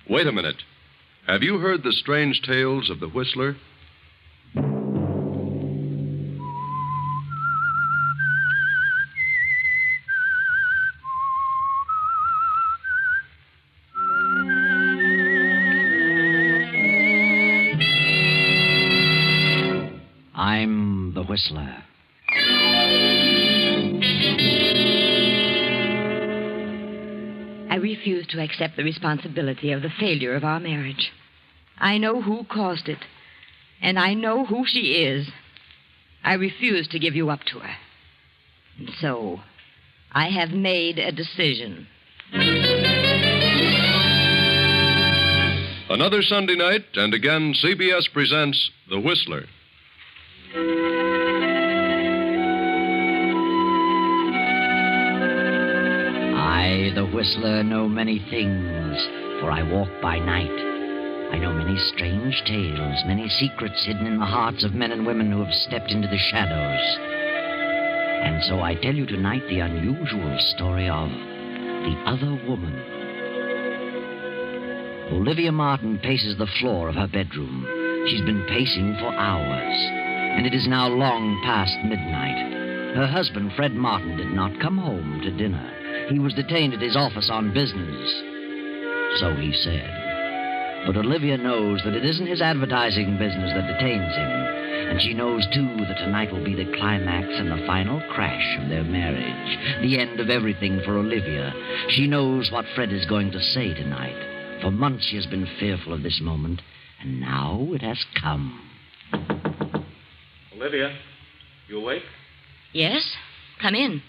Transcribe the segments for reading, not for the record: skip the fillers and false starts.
Wait a minute. Have you heard the strange tales of the Whistler? I'm the Whistler. I refuse to accept the responsibility of the failure of our marriage. I know who caused it, and I know who she is. I refuse to give you up to her. And so, I have made a decision. Another Sunday night, and again, CBS presents The Whistler. I, the Whistler, know many things, for I walk by night. I know many strange tales, many secrets hidden in the hearts of men and women who have stepped into the shadows. And so I tell you tonight the unusual story of the other woman. Olivia Martin paces the floor of her bedroom. She's been pacing for hours, and it is now long past midnight. Her husband, Fred Martin, did not come home to dinner. He was detained at his office on business. So he said. But Olivia knows that it isn't his advertising business that detains him. And she knows, too, that tonight will be the climax and the final crash of their marriage. The end of everything for Olivia. She knows what Fred is going to say tonight. For months she has been fearful of this moment, and now it has come. Olivia, you awake? Yes? Come in.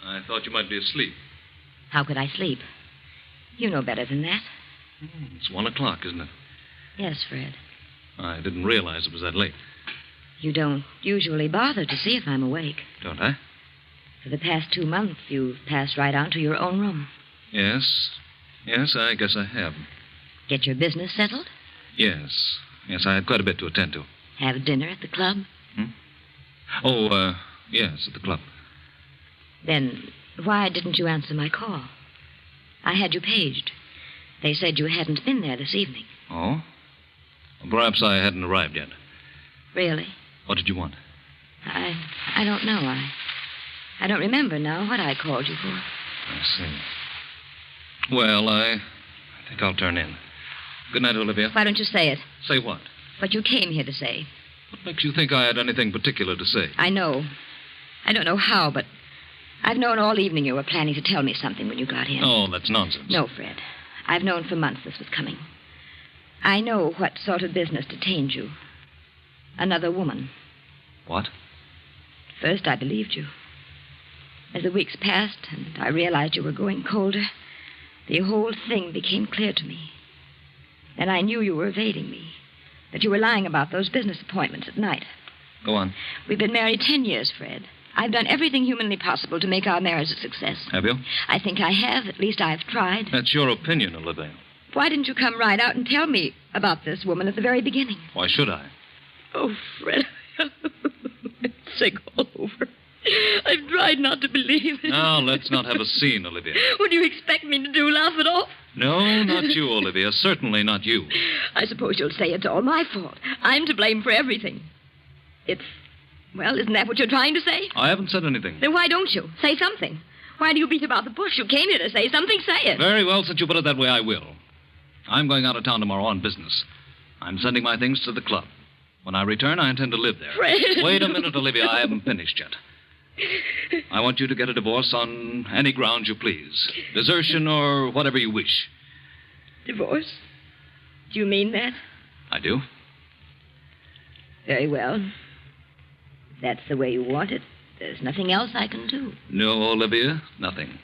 I thought you might be asleep. How could I sleep? You know better than that. It's 1 o'clock, isn't it? Yes, Fred. I didn't realize it was that late. You don't usually bother to see if I'm awake. Don't I? For the past 2 months, you've passed right on to your own room. Yes. Yes, I guess I have. Get your business settled? Yes. Yes, I had quite a bit to attend to. Have dinner at the club? Oh, yes, at the club. Then why didn't you answer my call? I had you paged. They said you hadn't been there this evening. Oh? Well, perhaps I hadn't arrived yet. Really? What did you want? I don't know. I don't remember now what I called you for. I see. Well, I think I'll turn in. Good night, Olivia. Why don't you say it? Say what? What you came here to say. What makes you think I had anything particular to say? I know. I don't know how, but I've known all evening you were planning to tell me something when you got in. Oh, that's nonsense. No, Fred. I've known for months this was coming. I know what sort of business detained you. Another woman. What? At first, I believed you. As the weeks passed and I realized you were growing colder, the whole thing became clear to me. Then I knew you were evading me, that you were lying about those business appointments at night. Go on. We've been married 10 years, Fred. I've done everything humanly possible to make our marriage a success. Have you? I think I have. At least I've tried. That's your opinion, Olivia. Why didn't you come right out and tell me about this woman at the very beginning? Why should I? Oh, Fred. I'm sick all over. I've tried not to believe it. Now, let's not have a scene, Olivia. What do you expect me to do, laugh it off? No, not you, Olivia. Certainly not you. I suppose you'll say it's all my fault. I'm to blame for everything. Well, isn't that what you're trying to say? I haven't said anything. Then why don't you? Say something. Why do you beat about the bush? You came here to say something. Say it. Very well, since you put it that way, I will. I'm going out of town tomorrow on business. I'm sending my things to the club. When I return, I intend to live there. Fred. Wait a minute, Olivia. I haven't finished yet. I want you to get a divorce on any grounds you please. Desertion or whatever you wish. Divorce? Do you mean that? I do. Very well. If that's the way you want it, there's nothing else I can do. No, Olivia, nothing.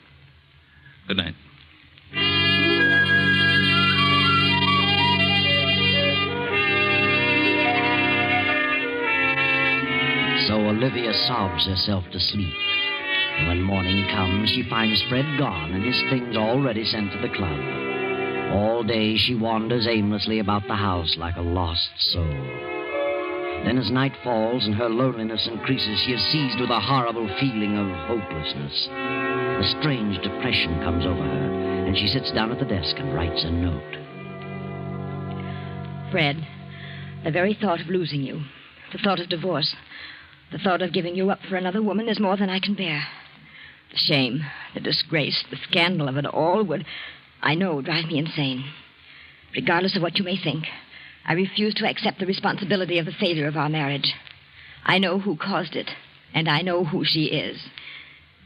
Good night. So Olivia sobs herself to sleep. And when morning comes, she finds Fred gone and his things already sent to the club. All day she wanders aimlessly about the house like a lost soul. Then as night falls and her loneliness increases, she is seized with a horrible feeling of hopelessness. A strange depression comes over her, and she sits down at the desk and writes a note. Fred, the very thought of losing you, the thought of divorce, the thought of giving you up for another woman is more than I can bear. The shame, the disgrace, the scandal of it all would, I know, drive me insane. Regardless of what you may think, I refuse to accept the responsibility of the failure of our marriage. I know who caused it, and I know who she is.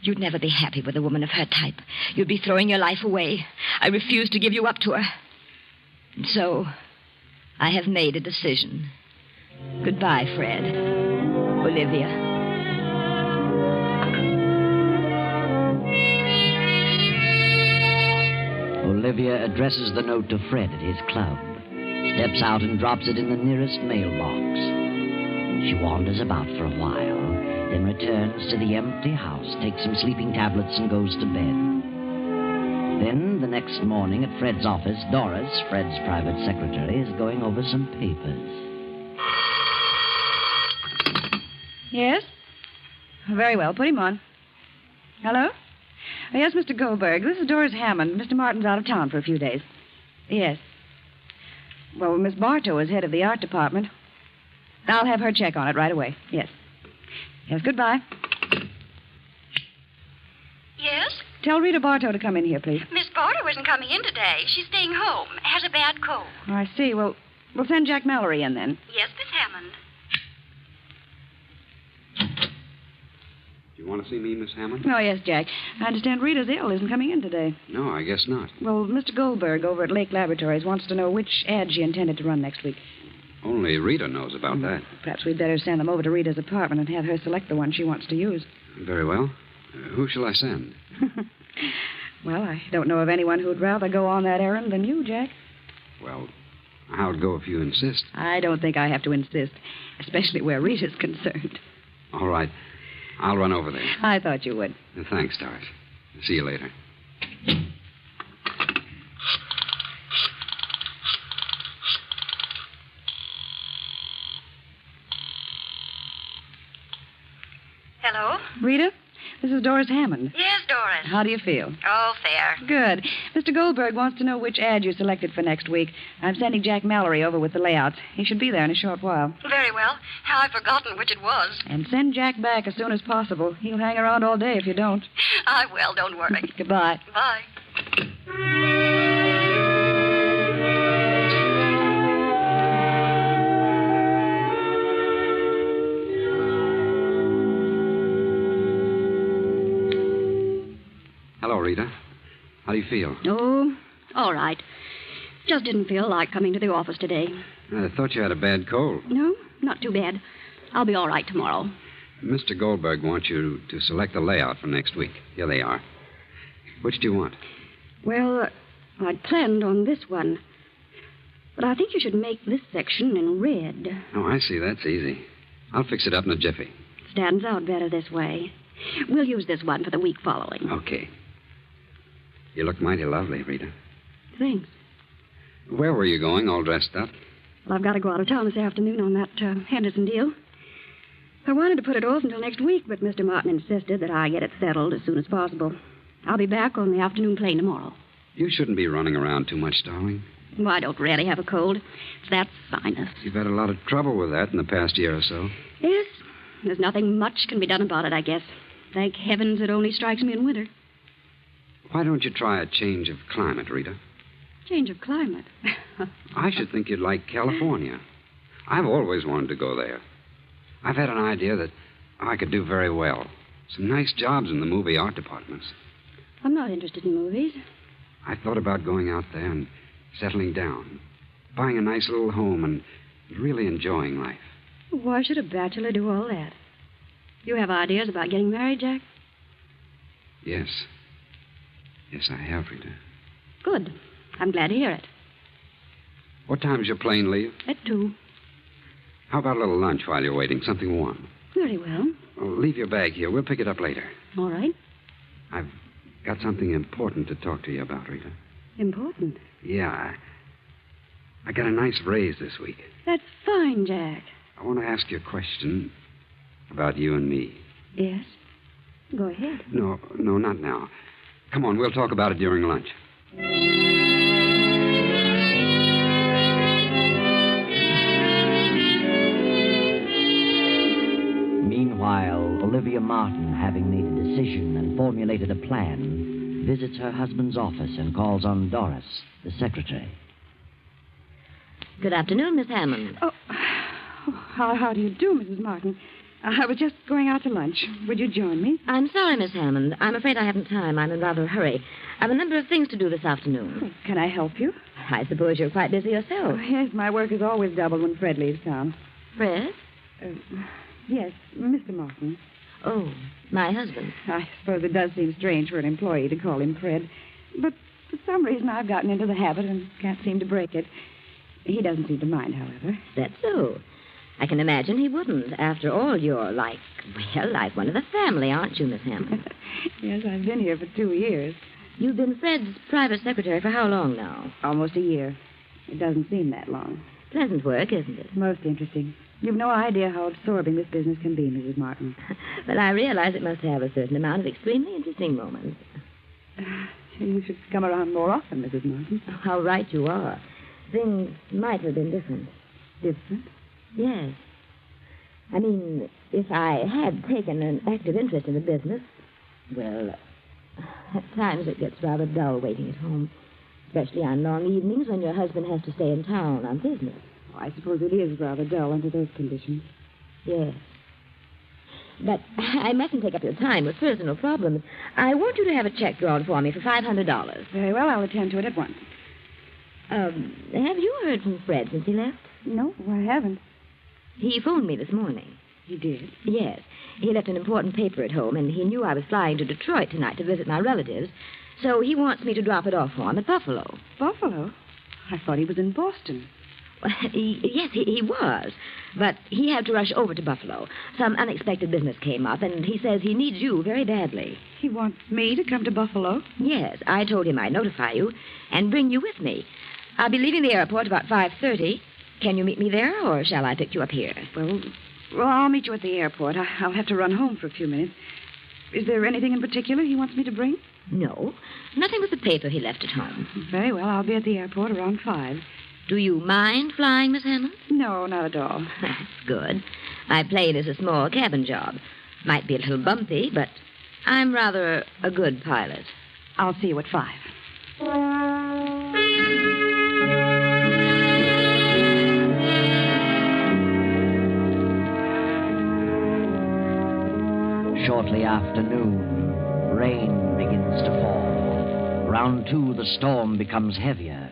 You'd never be happy with a woman of her type. You'd be throwing your life away. I refuse to give you up to her. And so, I have made a decision. Goodbye, Fred. Olivia. Olivia addresses the note to Fred at his club, steps out and drops it in the nearest mailbox. She wanders about for a while, then returns to the empty house, takes some sleeping tablets, and goes to bed. Then, the next morning at Fred's office, Doris, Fred's private secretary, is going over some papers. Yes? Very well. Put him on. Hello? Yes, Mr. Goldberg. This is Doris Hammond. Mr. Martin's out of town for a few days. Yes. Well, Miss Bartow is head of the art department. I'll have her check on it right away. Yes. Yes, goodbye. Yes? Tell Rita Bartow to come in here, please. Miss Bartow isn't coming in today. She's staying home. Has a bad cold. Oh, I see. Well, we'll send Jack Mallory in then. Yes, Miss Hammond. You want to see me, Miss Hammond? Oh, yes, Jack. I understand Rita's ill, isn't coming in today. No, I guess not. Well, Mr. Goldberg over at Lake Laboratories wants to know which ad she intended to run next week. Only Rita knows about that. Perhaps we'd better send them over to Rita's apartment and have her select the one she wants to use. Very well. Who shall I send? Well, I don't know of anyone who'd rather go on that errand than you, Jack. Well, how'd go if you insist? I don't think I have to insist, especially where Rita's concerned. All right. I'll run over there. I thought you would. Thanks, Doris. See you later. Hello? Rita, this is Doris Hammond. Yes, Doris. How do you feel? Oh, fair. Good. Mr. Goldberg wants to know which ad you selected for next week. I'm sending Jack Mallory over with the layouts. He should be there in a short while. Very well. Now I've forgotten which it was. And send Jack back as soon as possible. He'll hang around all day if you don't. I will, don't worry. Goodbye. Bye. Hello, Rita. How do you feel? Oh, all right. Just didn't feel like coming to the office today. I thought you had a bad cold. No, not too bad. I'll be all right tomorrow. Mr. Goldberg wants you to select the layout for next week. Here they are. Which do you want? Well, I'd planned on this one. But I think you should make this section in red. Oh, I see. That's easy. I'll fix it up in a jiffy. Stands out better this way. We'll use this one for the week following. Okay. You look mighty lovely, Rita. Thanks. Where were you going, all dressed up? Well, I've got to go out of town this afternoon on that Henderson deal. I wanted to put it off until next week, but Mr. Martin insisted that I get it settled as soon as possible. I'll be back on the afternoon plane tomorrow. You shouldn't be running around too much, darling. Well, I don't really have a cold. It's that sinus. You've had a lot of trouble with that in the past year or so. Yes. There's nothing much can be done about it, I guess. Thank heavens it only strikes me in winter. Why don't you try a change of climate, Rita? Change of climate. I should think you'd like California. I've always wanted to go there. I've had an idea that I could do very well. Some nice jobs in the movie art departments. I'm not interested in movies. I thought about going out there and settling down, buying a nice little home and really enjoying life. Why should a bachelor do all that? You have ideas about getting married, Jack? Yes. Yes, I have, Rita. Good. I'm glad to hear it. What time does your plane leave? At 2. How about a little lunch while you're waiting? Something warm. Very well. Well, leave your bag here. We'll pick it up later. All right. I've got something important to talk to you about, Rita. Important? Yeah. I got a nice raise this week. That's fine, Jack. I want to ask you a question about you and me. Yes? Go ahead. No, not now. Come on, we'll talk about it during lunch. Meanwhile, Olivia Martin, having made a decision and formulated a plan, visits her husband's office and calls on Doris, the secretary. Good afternoon, Miss Hammond. Oh, how do you do, Mrs. Martin? I was just going out to lunch. Would you join me? I'm sorry, Miss Hammond. I'm afraid I haven't time. I'm in rather a hurry. I've a number of things to do this afternoon. Oh, can I help you? I suppose you're quite busy yourself. Oh, yes, my work is always doubled when Fred leaves town. Fred? Yes, Mr. Martin. Oh, my husband. I suppose it does seem strange for an employee to call him Fred. But for some reason I've gotten into the habit and can't seem to break it. He doesn't seem to mind, however. That's so. I can imagine he wouldn't. After all, you're like one of the family, aren't you, Miss Hammond? Yes, I've been here for 2 years. You've been Fred's private secretary for how long now? Almost a year. It doesn't seem that long. Pleasant work, isn't it? Most interesting. You've no idea how absorbing this business can be, Mrs. Martin. But I realize it must have a certain amount of extremely interesting moments. You should come around more often, Mrs. Martin. How right you are. Things might have been different. Different? Yes. I mean, if I had taken an active interest in the business, well, at times it gets rather dull waiting at home, especially on long evenings when your husband has to stay in town on business. Oh, I suppose it is rather dull under those conditions. Yes. But I mustn't take up your time with personal problems. I want you to have a check drawn for me for $500. Very well, I'll attend to it at once. Have you heard from Fred since he left? No, I haven't. He phoned me this morning. He did? Yes. He left an important paper at home, and he knew I was flying to Detroit tonight to visit my relatives, so he wants me to drop it off for him at Buffalo. Buffalo? I thought he was in Boston. Well, yes, he was, but he had to rush over to Buffalo. Some unexpected business came up, and he says he needs you very badly. He wants me to come to Buffalo? Yes, I told him I'd notify you and bring you with me. I'll be leaving the airport about 5:30. Can you meet me there, or shall I pick you up here? Well, I'll meet you at the airport. I'll have to run home for a few minutes. Is there anything in particular he wants me to bring? No, nothing but the paper he left at home. Very well, I'll be at the airport around 5. Do you mind flying, Miss Hammond? No, not at all. That's good. My plane is a small cabin job. Might be a little bumpy, but I'm rather a good pilot. I'll see you at 5. Shortly after noon, rain begins to fall. Round 2, the storm becomes heavier.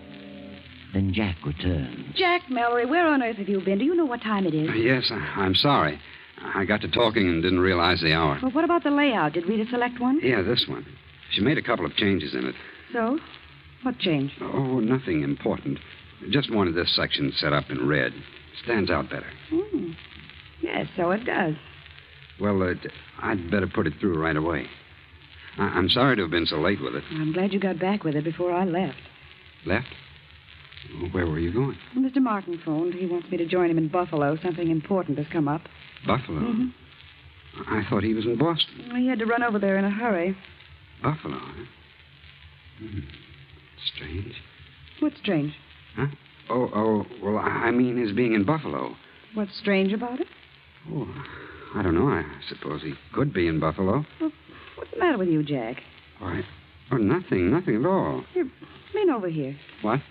Then Jack returns. Jack Mallory, where on earth have you been? Do you know what time it is? Yes, I'm sorry. I got to talking and didn't realize the hour. Well, what about the layout? Did Rita select one? Yeah, this one. She made a couple of changes in it. So? What changed? Oh, nothing important. Just wanted this section set up in red. Stands out better. Yes, so it does. Well, I'd better put it through right away. I'm sorry to have been so late with it. I'm glad you got back with it before I left. Left? Where were you going? Mr. Martin phoned. He wants me to join him in Buffalo. Something important has come up. Buffalo? Mm-hmm. I thought he was in Boston. He had to run over there in a hurry. Buffalo, huh? Strange. What's strange? Huh? Oh, well, I mean his being in Buffalo. What's strange about it? Oh, I don't know. I suppose he could be in Buffalo. Well, what's the matter with you, Jack? Why? Oh, nothing at all. Here, lean over here. What?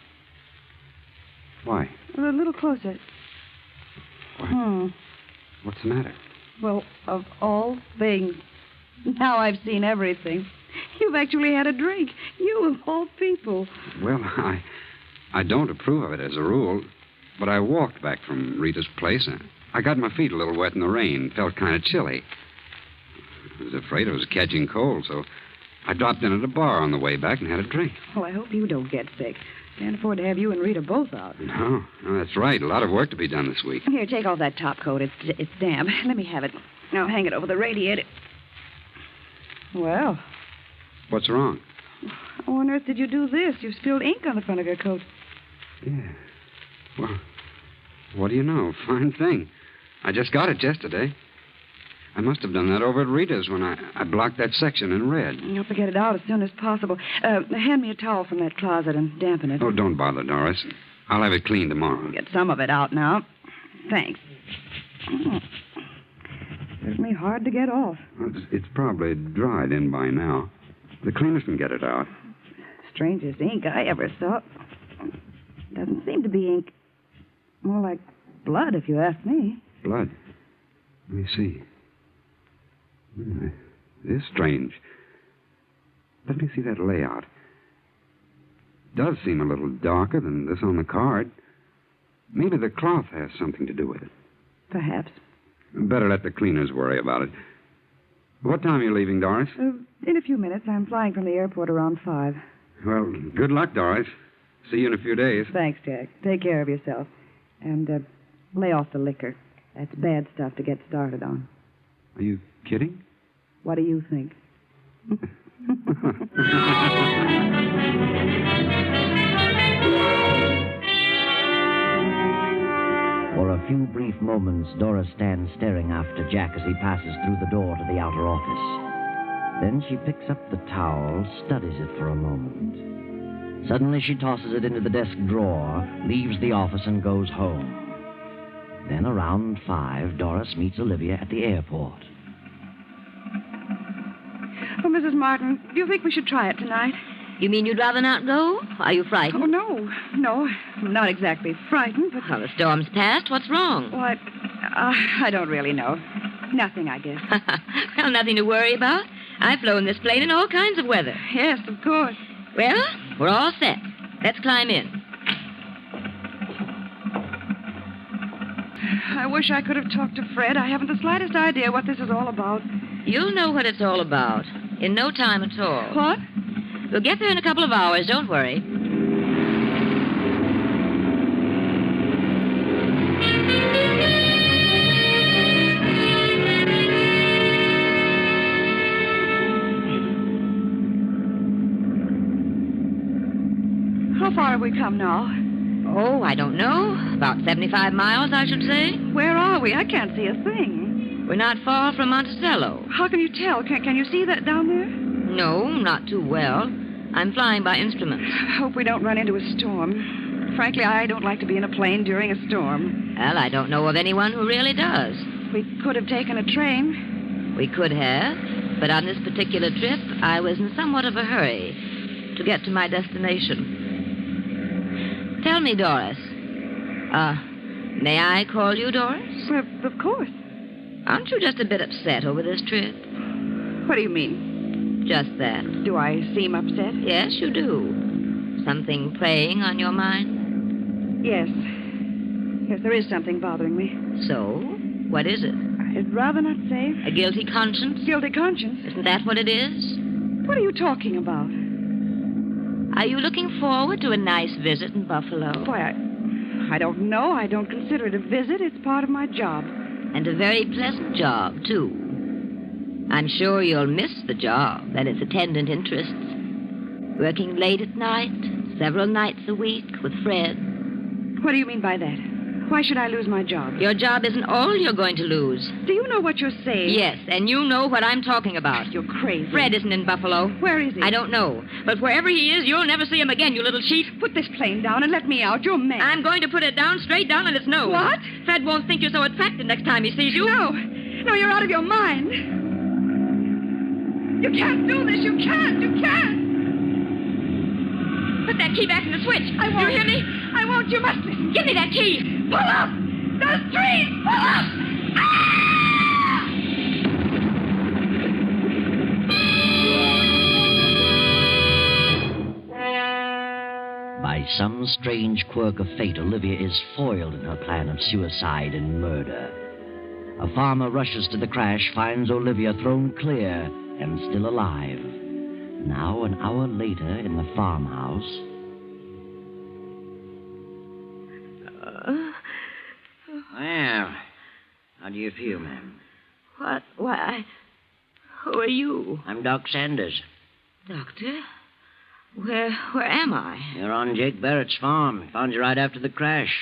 Why? A little closer. What? What's the matter? Well, of all things, now I've seen everything. You've actually had a drink. You, of all people. Well, I don't approve of it as a rule, but I walked back from Rita's place. I got my feet a little wet in the rain. Felt kind of chilly. I was afraid I was catching cold, so I dropped in at a bar on the way back and had a drink. Well, I hope you don't get sick. Can't afford to have you and Rita both out. No, that's right. A lot of work to be done this week. Here, take off that top coat. It's damp. Let me have it. Now hang it over the radiator. Well, What's wrong? how on earth did you do this? You spilled ink on the front of your coat. Yeah. Well, what do you know? Fine thing. I just got it yesterday. I must have done that over at Rita's when I blocked that section and read. You have to get it out as soon as possible. Hand me a towel from that closet and dampen it. Oh, don't bother, Doris. I'll have it cleaned tomorrow. Get some of it out now. Thanks. Certainly hard to get off. Well, it's probably dried in by now. The cleaners can get it out. Strangest ink I ever saw. Doesn't seem to be ink. More like blood, if you ask me. Blood? Let me see. It is strange. Let me see that layout. It does seem a little darker than this on the card. Maybe the cloth has something to do with it. Perhaps. Better let the cleaners worry about it. What time are you leaving, Doris? In a few minutes. I'm flying from the airport around 5. Well, good luck, Doris. See you in a few days. Thanks, Jack. Take care of yourself. And lay off the liquor. That's bad stuff to get started on. Are you kidding? What do you think? For a few brief moments, Doris stands staring after Jack as he passes through the door to the outer office. Then she picks up the towel, studies it for a moment. Suddenly she tosses it into the desk drawer, leaves the office, and goes home. Then around 5, Doris meets Olivia at the airport. Oh, Mrs. Martin, do you think we should try it tonight? You mean you'd rather not go? Are you frightened? Oh, no. No, I'm not exactly frightened, but... Well, the storm's passed. What's wrong? Well, I don't really know. Nothing, I guess. Well, nothing to worry about. I've flown this plane in all kinds of weather. Yes, of course. Well, we're all set. Let's climb in. I wish I could have talked to Fred. I haven't the slightest idea what this is all about. You'll know what it's all about. In no time at all. What? We'll get there in a couple of hours. Don't worry. How far have we come now? Oh, I don't know. About 75 miles, I should say. Where are we? I can't see a thing. We're not far from Monticello. How can you tell? Can you see that down there? No, not too well. I'm flying by instruments. I hope we don't run into a storm. Frankly, I don't like to be in a plane during a storm. Well, I don't know of anyone who really does. We could have taken a train. We could have, but on this particular trip, I was in somewhat of a hurry to get to my destination. Tell me, Doris. May I call you Doris? Well, of course. Aren't you just a bit upset over this trip? What do you mean? Just that. Do I seem upset? Yes, you do. Something preying on your mind? Yes. Yes, there is something bothering me. So, what is it? I'd rather not say. A guilty conscience? Guilty conscience? Isn't that what it is? What are you talking about? Are you looking forward to a nice visit in Buffalo? Why, I don't know. I don't consider it a visit. It's part of my job. And a very pleasant job, too. I'm sure you'll miss the job and its attendant interests. Working late at night, several nights a week with Fred. What do you mean by that? Why should I lose my job? Your job isn't all you're going to lose. Do you know what you're saying? Yes, and you know what I'm talking about. You're crazy. Fred isn't in Buffalo. Where is he? I don't know. But wherever he is, you'll never see him again, you little cheat. Put this plane down and let me out. You're mad. I'm going to put it down, straight down on its nose. What? Fred won't think you're so attractive next time he sees you. No. No, you're out of your mind. You can't do this. You can't. You can't. Put that key back in the switch. I won't. You hear me? I won't. You must listen. Give me that key. Pull up. Those trees. Pull up. Ah! By some strange quirk of fate, Olivia is foiled in her plan of suicide and murder. A farmer rushes to the crash, finds Olivia thrown clear and still alive. Now, an hour later, in the farmhouse. Well, how do you feel, ma'am? What? Why? Who are you? I'm Doc Sanders. Doctor? Where am I? You're on Jake Barrett's farm. Found you right after the crash.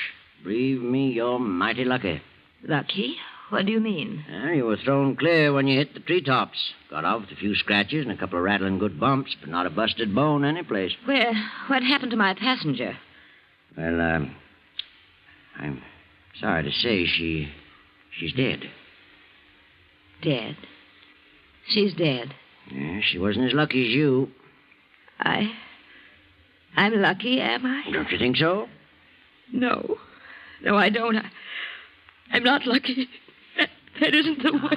Believe me, you're mighty lucky. Lucky? What do you mean? You were thrown clear when you hit the treetops. Got off with a few scratches and a couple of rattling good bumps, but not a busted bone anyplace. What happened to my passenger? Well, I'm sorry to say she's dead. Dead? She's dead. Yeah, she wasn't as lucky as you. I'm lucky, am I? Don't you think so? No. No, I don't. I'm not lucky. That isn't the way.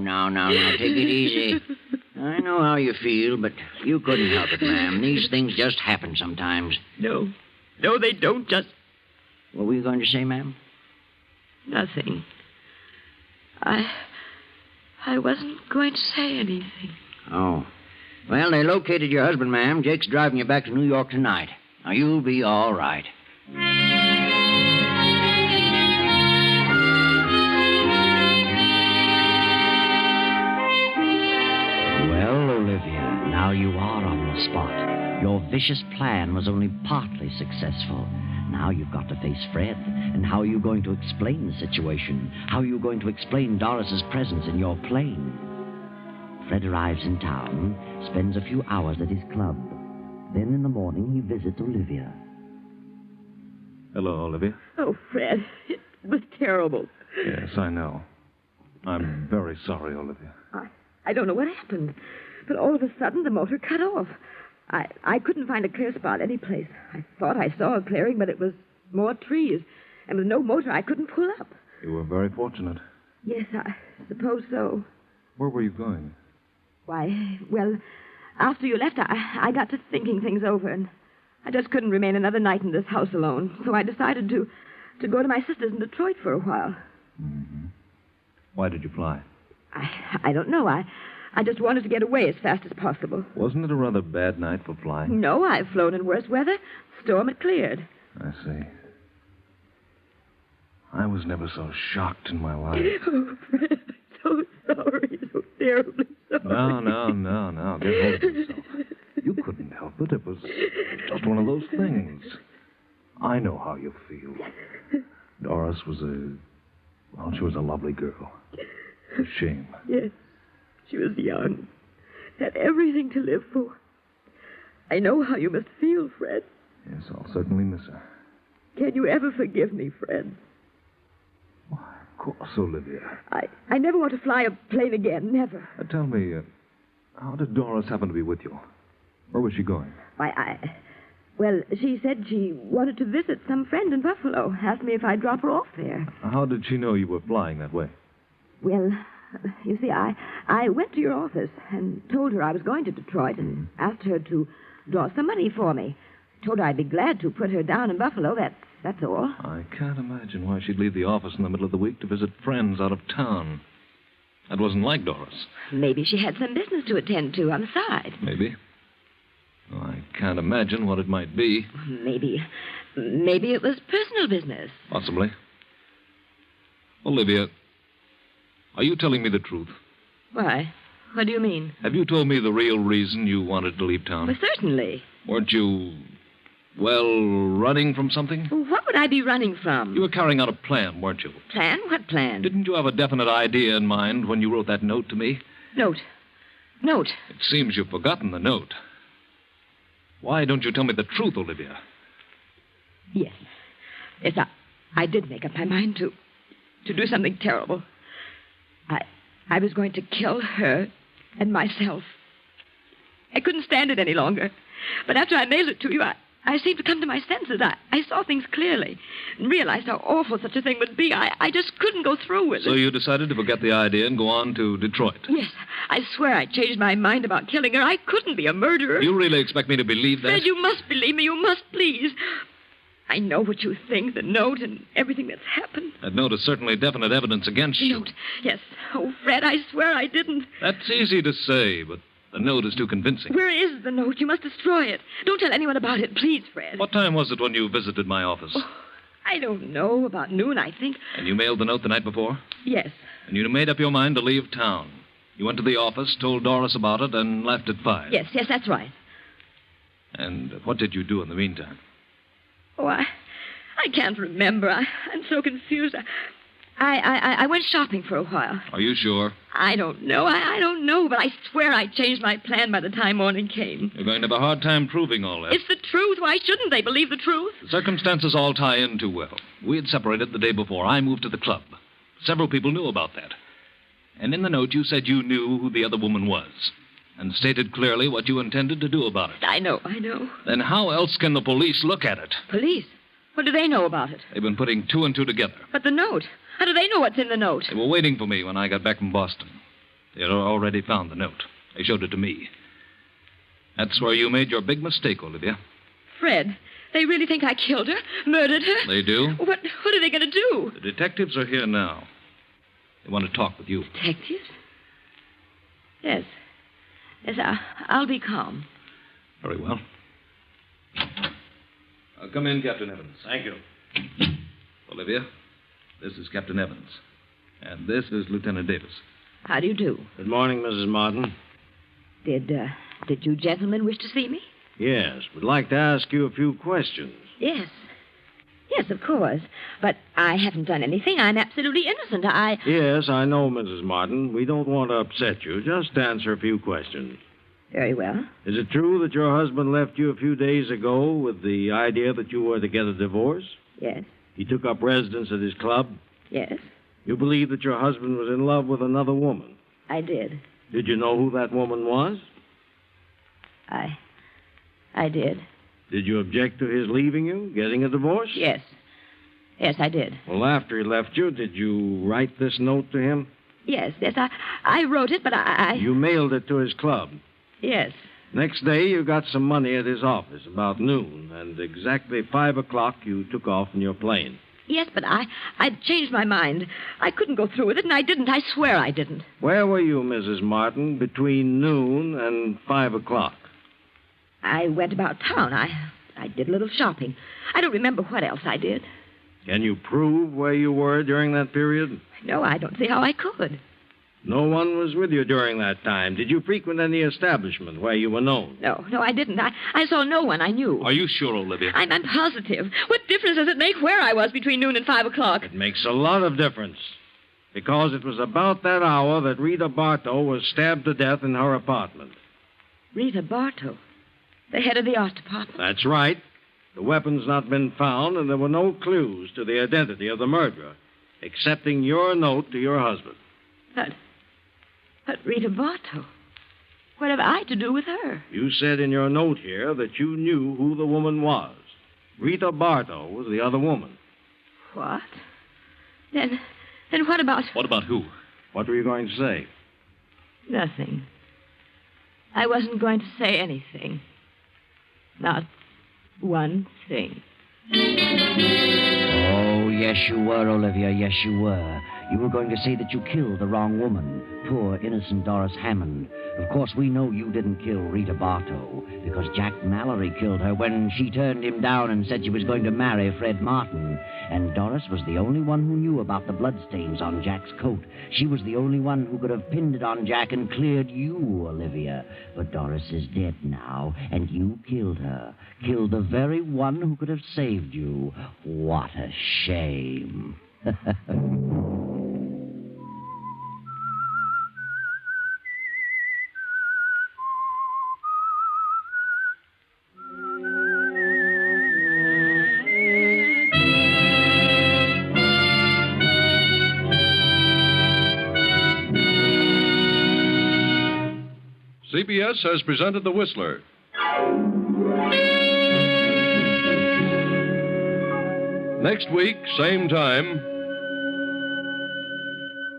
Now, take it easy. I know how you feel, but you couldn't help it, ma'am. These things just happen sometimes. No, they don't just... What were you going to say, ma'am? Nothing. I wasn't going to say anything. Oh. Well, they located your husband, ma'am. Jake's driving you back to New York tonight. Now, you'll be all right. Well, Olivia, now you are on the spot. Your vicious plan was only partly successful. Now you've got to face Fred. And how are you going to explain the situation? How are you going to explain Doris's presence in your plane? Fred arrives in town, spends a few hours at his club. Then in the morning, he visits Olivia. Hello, Olivia. Oh, Fred, it was terrible. Yes, I know. I'm very sorry, Olivia. I don't know what happened, but all of a sudden the motor cut off. I couldn't find a clear spot anyplace. I thought I saw a clearing, but it was more trees. And with no motor, I couldn't pull up. You were very fortunate. Yes, I suppose so. Where were you going? Why, well, after you left, I got to thinking things over, and I just couldn't remain another night in this house alone. So I decided to go to my sister's in Detroit for a while. Mm-hmm. Why did you fly? I don't know. I just wanted to get away as fast as possible. Wasn't it a rather bad night for flying? No, I've flown in worse weather. Storm had cleared. I see. I was never so shocked in my life. Oh, Fred, I'm so sorry. So terribly sorry. No. Get hold of yourself. You couldn't help it. It was just one of those things. I know how you feel. Doris was she was a lovely girl. It's a shame. Yes. She was young. Had everything to live for. I know how you must feel, Fred. Yes, I'll certainly miss her. Can you ever forgive me, Fred? Why, of course, Olivia. I never want to fly a plane again. Never. Tell me, how did Doris happen to be with you? Where was she going? Why, well, she said she wanted to visit some friend in Buffalo. Asked me if I'd drop her off there. How did she know you were flying that way? Well, you see, I went to your office and told her I was going to Detroit and asked her to draw some money for me. Told her I'd be glad to put her down in Buffalo. That's all. I can't imagine why she'd leave the office in the middle of the week to visit friends out of town. That wasn't like Doris. Maybe she had some business to attend to on the side. Maybe. Well, I can't imagine what it might be. Maybe it was personal business. Possibly. Olivia, are you telling me the truth? Why? What do you mean? Have you told me the real reason you wanted to leave town? Well, certainly. Weren't you, running from something? Well, what would I be running from? You were carrying out a plan, weren't you? Plan? What plan? Didn't you have a definite idea in mind when you wrote that note to me? Note? It seems you've forgotten the note. Why don't you tell me the truth, Olivia? Yes. Yes, I did make up my mind to do something terrible. I was going to kill her and myself. I couldn't stand it any longer. But after I mailed it to you, I seemed to come to my senses. I saw things clearly and realized how awful such a thing would be. I just couldn't go through with it. So you decided to forget the idea and go on to Detroit? Yes. I swear I changed my mind about killing her. I couldn't be a murderer. You really expect me to believe that? Fred, you must believe me. You must, please. I know what you think, the note and everything that's happened. That note is certainly definite evidence against you. Note? Yes. Oh, Fred, I swear I didn't. That's easy to say, but the note is too convincing. Where is the note? You must destroy it. Don't tell anyone about it, please, Fred. What time was it when you visited my office? Oh, I don't know. About noon, I think. And you mailed the note the night before? Yes. And you made up your mind to leave town. You went to the office, told Doris about it, and left at 5. Yes, that's right. And what did you do in the meantime? Oh, I can't remember. I'm so confused. I went shopping for a while. Are you sure? I don't know. I don't know, but I swear I changed my plan by the time morning came. You're going to have a hard time proving all that. It's the truth. Why shouldn't they believe the truth? The circumstances all tie in too well. We had separated the day before I moved to the club. Several people knew about that. And in the note, you said you knew who the other woman was and stated clearly what you intended to do about it. I know. Then how else can the police look at it? Police? What do they know about it? They've been putting two and two together. But the note. How do they know what's in the note? They were waiting for me when I got back from Boston. They had already found the note. They showed it to me. That's where you made your big mistake, Olivia. Fred, they really think I killed her, murdered her? They do. What are they going to do? The detectives are here now. They want to talk with you. Detectives? Yes. Yes, I'll be calm. Very well. Come in, Captain Evans. Thank you. Olivia, this is Captain Evans. And this is Lieutenant Davis. How do you do? Good morning, Mrs. Martin. Did you gentlemen wish to see me? Yes, we'd like to ask you a few questions. Yes. Yes, of course. But I haven't done anything. I'm absolutely innocent. Yes, I know, Mrs. Martin. We don't want to upset you. Just answer a few questions. Very well. Is it true that your husband left you a few days ago with the idea that you were to get a divorce? Yes. He took up residence at his club? Yes. You believe that your husband was in love with another woman? I did. Did you know who that woman was? I did. Did you object to his leaving you, getting a divorce? Yes. Yes, I did. Well, after he left you, did you write this note to him? Yes. I wrote it, but I... You mailed it to his club? Yes. Next day, you got some money at his office, about noon, and exactly 5 o'clock, you took off in your plane. Yes, but I'd changed my mind. I couldn't go through with it, and I didn't. I swear I didn't. Where were you, Mrs. Martin, between noon and 5 o'clock? I went about town. I did a little shopping. I don't remember what else I did. Can you prove where you were during that period? No, I don't see how I could. No one was with you during that time. Did you frequent any establishment where you were known? No, I didn't. I saw no one I knew. Are you sure, Olivia? I'm positive. What difference does it make where I was between noon and 5 o'clock? It makes a lot of difference. Because it was about that hour that Rita Bartow was stabbed to death in her apartment. Rita Bartow? The head of the art department? That's right. The weapon's not been found, and there were no clues to the identity of the murderer, excepting your note to your husband. But Rita Bartow? What have I to do with her? You said in your note here that you knew who the woman was. Rita Bartow was the other woman. What? Then what about... What about who? What were you going to say? Nothing. I wasn't going to say anything. Not one thing. Oh, yes, you were, Olivia. Yes, you were. You were going to say that you killed the wrong woman, poor, innocent Doris Hammond. Of course, we know you didn't kill Rita Bartow, because Jack Mallory killed her when she turned him down and said she was going to marry Fred Martin. And Doris was the only one who knew about the bloodstains on Jack's coat. She was the only one who could have pinned it on Jack and cleared you, Olivia. But Doris is dead now, and you killed her. Killed the very one who could have saved you. What a shame. CBS has presented The Whistler. Next week, same time.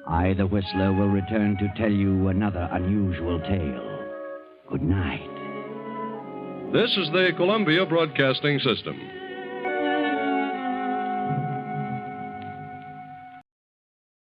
I, the Whistler, will return to tell you another unusual tale. Good night. This is the Columbia Broadcasting System.